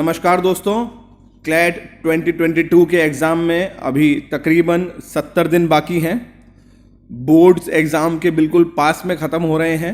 नमस्कार दोस्तों, क्लैट 2022 के एग्ज़ाम में अभी तकरीबन 70 दिन बाकी हैं। बोर्ड्स एग्ज़ाम के बिल्कुल पास में ख़त्म हो रहे हैं।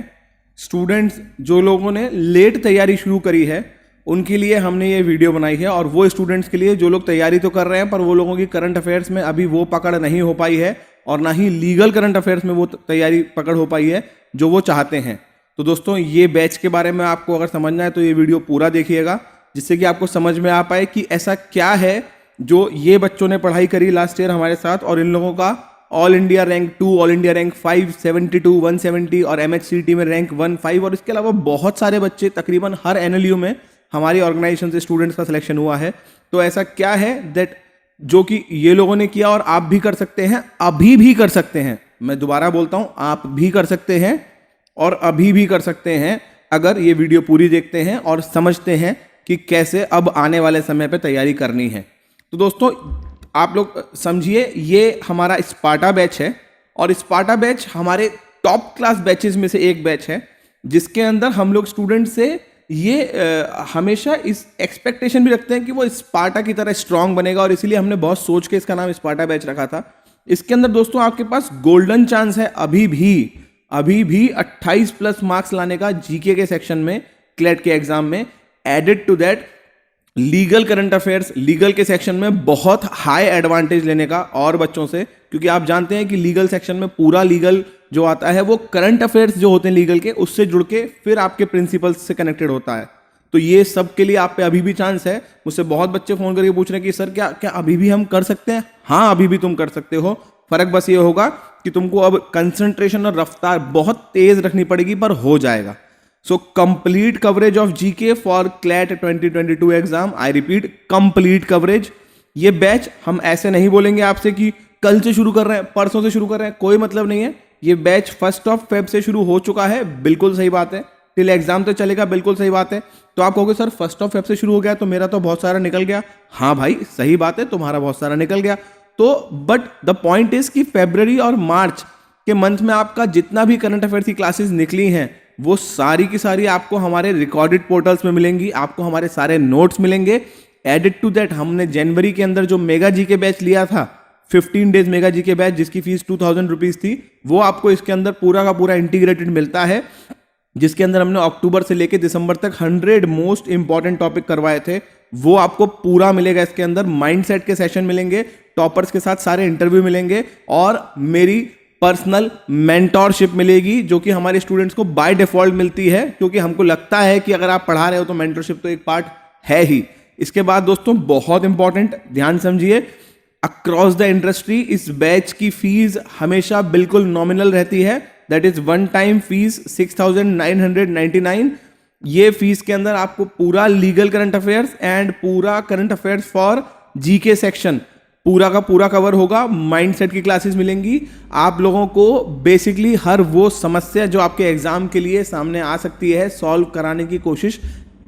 स्टूडेंट्स जो लोगों ने लेट तैयारी शुरू करी है उनके लिए हमने ये वीडियो बनाई है, और वो स्टूडेंट्स के लिए जो लोग तैयारी तो कर रहे हैं पर वो लोगों की करंट अफेयर्स में अभी वो पकड़ नहीं हो पाई है और ना ही लीगल करंट अफेयर्स में वो तैयारी पकड़ हो पाई है जो वो चाहते हैं। तो दोस्तों, ये बैच के बारे में आपको अगर समझना है तो ये वीडियो पूरा देखिएगा, जिससे कि आपको समझ में आ पाए कि ऐसा क्या है जो ये बच्चों ने पढ़ाई करी लास्ट ईयर हमारे साथ, और इन लोगों का all India rank 2, all India rank 5, 72, 170 और MHCT में रैंक 1, 5 और इसके अलावा बहुत सारे बच्चे, तकरीबन हर NLU में हमारी ऑर्गेनाइजेशन से स्टूडेंट्स का सिलेक्शन हुआ है। तो ऐसा क्या है दैट जो कि ये लोगों ने किया और आप भी कर सकते हैं, अभी भी कर सकते हैं। मैं दोबारा बोलता हूं, आप भी कर सकते हैं और अभी भी कर सकते हैं अगर ये वीडियो पूरी देखते हैं और समझते हैं कि कैसे अब आने वाले समय पे तैयारी करनी है। तो दोस्तों, आप लोग समझिए, ये हमारा स्पार्टा बैच है और स्पार्टा बैच हमारे टॉप क्लास बैचेस में से एक बैच है, जिसके अंदर हम लोग स्टूडेंट से ये हमेशा इस एक्सपेक्टेशन भी रखते हैं कि वो स्पार्टा की तरह स्ट्रांग बनेगा, और इसीलिए हमने बहुत सोच के इसका नाम स्पार्टा बैच रखा था। इसके अंदर दोस्तों आपके पास गोल्डन चांस है अभी भी 28 प्लस मार्क्स लाने का जीके के सेक्शन में, क्लैट के एग्जाम में। Added to that legal current affairs, legal के सेक्शन में बहुत हाई एडवांटेज लेने का और बच्चों से, क्योंकि आप जानते हैं कि लीगल सेक्शन में पूरा लीगल जो आता है वो करंट अफेयर्स जो होते हैं लीगल के, उससे जुड़ के फिर आपके प्रिंसिपल्स से कनेक्टेड होता है। तो ये सब के लिए आप पे अभी भी चांस है। मुझसे बहुत बच्चे फोन करके पूछ रहे हैं कि सर क्या अभी भी हम कर सकते हैं? हाँ, अभी भी तुम कर सकते हो। फर्क बस ये होगा कि तुमको अब कंसंट्रेशन और रफ्तार बहुत तेज रखनी पड़ेगी, पर हो जाएगा। So complete coverage of GK for CLAT 2022 exam. I repeat, complete coverage. ये बैच हम ऐसे नहीं बोलेंगे आपसे कि कल से शुरू कर रहे हैं, परसों से शुरू कर रहे हैं, कोई मतलब नहीं है। ये बैच 1 Feb से शुरू हो चुका है, बिल्कुल सही बात है। टिल एग्जाम तो चलेगा, बिल्कुल सही बात है। तो आप कहोगे सर 1 Feb से शुरू हो गया तो मेरा तो बहुत सारा निकल गया। हाँ भाई, सही बात है, तुम्हारा बहुत सारा निकल गया। तो बट द पॉइंट इज कि फरवरी और मार्च के मंथ में आपका जितना भी करंट अफेयर्स की क्लासेस निकली हैं वो सारी की सारी आपको हमारे रिकॉर्डेड पोर्टल्स में मिलेंगी, आपको हमारे सारे नोट्स मिलेंगे। एडेड टू दैट हमने जनवरी के अंदर जो मेगा जीके बैच लिया था, 15 डेज मेगा जीके बैच, जिसकी फीस 2000 रुपीज थी, वो आपको इसके अंदर पूरा का पूरा इंटीग्रेटेड मिलता है, जिसके अंदर हमने अक्टूबर से लेकर दिसंबर तक 100 मोस्ट इंपॉर्टेंट टॉपिक करवाए थे। वो आपको पूरा मिलेगा इसके अंदर। माइंडसेट के सेशन मिलेंगे, टॉपर्स के साथ सारे इंटरव्यू मिलेंगे, और मेरी पर्सनल मेंटोरशिप मिलेगी जो कि हमारे स्टूडेंट्स को बाय डिफॉल्ट मिलती है, क्योंकि हमको लगता है कि अगर आप पढ़ा रहे हो तो मेंटरशिप तो एक पार्ट है ही। इसके बाद दोस्तों बहुत इंपॉर्टेंट, ध्यान समझिए, अक्रॉस द इंडस्ट्री इस बैच की फीस हमेशा बिल्कुल नॉमिनल रहती है। That is one time fees 6999। ये फीस के अंदर आपको पूरा लीगल करंट अफेयर्स एंड पूरा current affairs for GK section पूरा का पूरा कवर होगा। माइंडसेट की क्लासेस मिलेंगी आप लोगों को। बेसिकली हर वो समस्या जो आपके एग्जाम के लिए सामने आ सकती है, सॉल्व कराने की कोशिश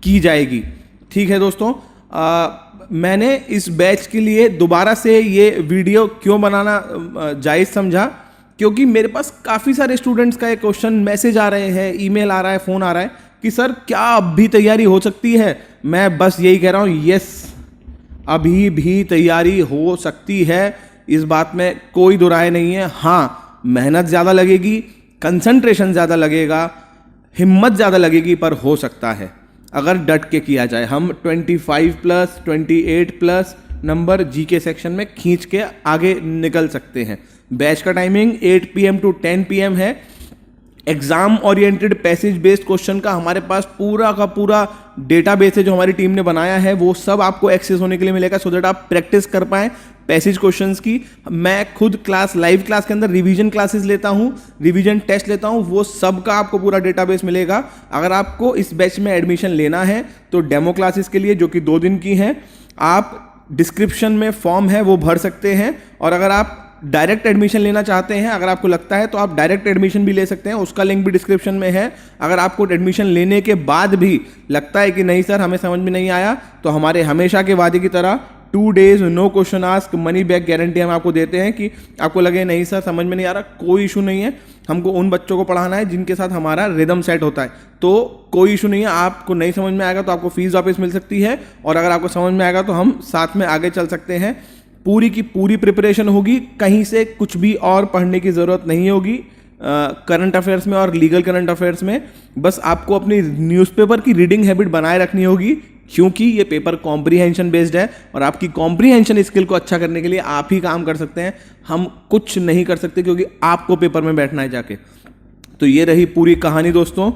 की जाएगी। ठीक है दोस्तों, मैंने इस बैच के लिए दोबारा से ये वीडियो क्यों बनाना जायज़ समझा, क्योंकि मेरे पास काफ़ी सारे स्टूडेंट्स का एक क्वेश्चन मैसेज आ रहे हैं, ईमेल आ रहा है, फ़ोन आ रहा है कि सर क्या अब भी तैयारी हो सकती है? मैं बस यही कह रहा हूँ, यस, अभी भी तैयारी हो सकती है, इस बात में कोई दो राय नहीं है। हाँ, मेहनत ज़्यादा लगेगी, कंसंट्रेशन ज़्यादा लगेगा, हिम्मत ज़्यादा लगेगी, पर हो सकता है अगर डट के किया जाए। हम 25 plus 28 plus number GK section में खींच के आगे निकल सकते हैं। बैच का टाइमिंग 8 PM to 10 PM है। Exam oriented passage based question का हमारे पास पूरा का पूरा डेटाबेस है जो हमारी टीम ने बनाया है, वो सब आपको एक्सेस होने के लिए मिलेगा, सो दैट आप प्रैक्टिस कर पाएं पैसेज क्वेश्चंस की। मैं खुद लाइव क्लास के अंदर रिवीजन क्लासेस लेता हूं, रिवीजन टेस्ट लेता हूं, वो सब का आपको पूरा डेटाबेस मिलेगा। अगर आपको इस बैच में एडमिशन लेना है तो डेमो क्लासेस के लिए, जो कि 2 दिन की हैं, आप डिस्क्रिप्शन में फॉर्म है वो भर सकते हैं। और अगर आप डायरेक्ट एडमिशन लेना चाहते हैं, अगर आपको लगता है, तो आप डायरेक्ट एडमिशन भी ले सकते हैं, उसका लिंक भी डिस्क्रिप्शन में है। अगर आपको एडमिशन लेने के बाद भी लगता है कि नहीं सर हमें समझ में नहीं आया, तो हमारे हमेशा के वादे की तरह 2 days no question ask money back guarantee हम आपको देते हैं कि आपको लगे नहीं सर समझ में नहीं आ रहा, कोई इशू नहीं है, हमको उन बच्चों को पढ़ाना है जिनके साथ हमारा रिदम सेट होता है, तो कोई इशू नहीं है। आपको नहीं समझ में आएगा तो आपको फीस वापस मिल सकती है, और अगर आपको समझ में आएगा तो हम साथ में आगे चल सकते हैं। पूरी की पूरी प्रिपरेशन होगी, कहीं से कुछ भी और पढ़ने की ज़रूरत नहीं होगी करंट अफेयर्स में और लीगल करंट अफेयर्स में। बस आपको अपनी न्यूज़पेपर की रीडिंग हैबिट बनाए रखनी होगी, क्योंकि ये पेपर कॉम्प्रीहेंशन बेस्ड है और आपकी कॉम्प्रीहेंशन स्किल को अच्छा करने के लिए आप ही काम कर सकते हैं, हम कुछ नहीं कर सकते, क्योंकि आपको पेपर में बैठना है जाके। तो ये रही पूरी कहानी दोस्तों।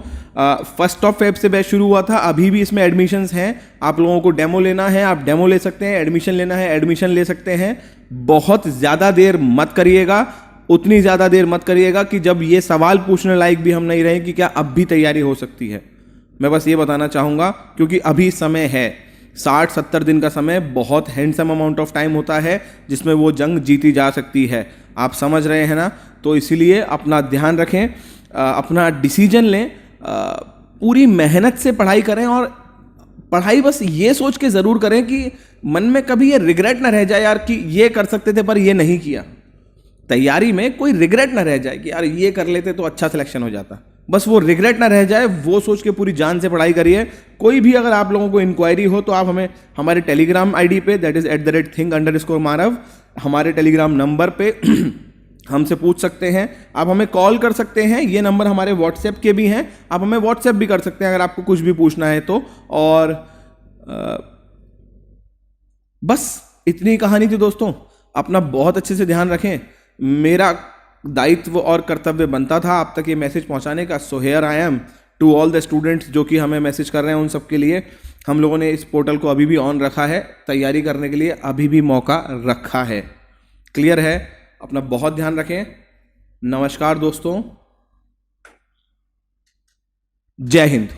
1 Feb से बैच शुरू हुआ था, अभी भी इसमें एडमिशन्स हैं। आप लोगों को डेमो लेना है आप डेमो ले सकते हैं, एडमिशन लेना है एडमिशन ले सकते हैं। बहुत ज़्यादा देर मत करिएगा, उतनी ज़्यादा देर मत करिएगा कि जब ये सवाल पूछने लायक भी हम नहीं रहे कि क्या अब भी तैयारी हो सकती है। मैं बस ये बताना चाहूँगा, क्योंकि अभी समय है, 60-70 दिन का समय बहुत हैंडसम अमाउंट ऑफ टाइम होता है जिसमें वो जंग जीती जा सकती है। आप समझ रहे हैं ना? तो इसीलिए अपना ध्यान रखें, अपना डिसीजन लें, पूरी मेहनत से पढ़ाई करें, और पढ़ाई बस ये सोच के ज़रूर करें कि मन में कभी ये रिग्रेट ना रह जाए यार कि ये कर सकते थे पर ये नहीं किया। तैयारी में कोई रिग्रेट ना रह जाए कि यार ये कर लेते तो अच्छा सिलेक्शन हो जाता, बस वो रिग्रेट ना रह जाए, वो सोच के पूरी जान से पढ़ाई करिए। कोई भी अगर आप लोगों को इंक्वायरी हो तो आप हमें हमारे टेलीग्राम आईडी पे दैट इज़ @think_Marav हमारे टेलीग्राम नंबर पे हमसे पूछ सकते हैं। आप हमें कॉल कर सकते हैं, ये नंबर हमारे व्हाट्सएप के भी हैं, आप हमें व्हाट्सएप भी कर सकते हैं अगर आपको कुछ भी पूछना है तो। और बस इतनी कहानी थी दोस्तों। अपना बहुत अच्छे से ध्यान रखें, मेरा दायित्व और कर्तव्य बनता था आप तक ये मैसेज पहुंचाने का। So here I am to all the students जो कि हमें मैसेज कर रहे हैं, उन सब के लिए हम लोगों ने इस पोर्टल को अभी भी ऑन रखा है, तैयारी करने के लिए अभी भी मौका रखा है। क्लियर है? अपना बहुत ध्यान रखें। नमस्कार दोस्तों, जय हिंद।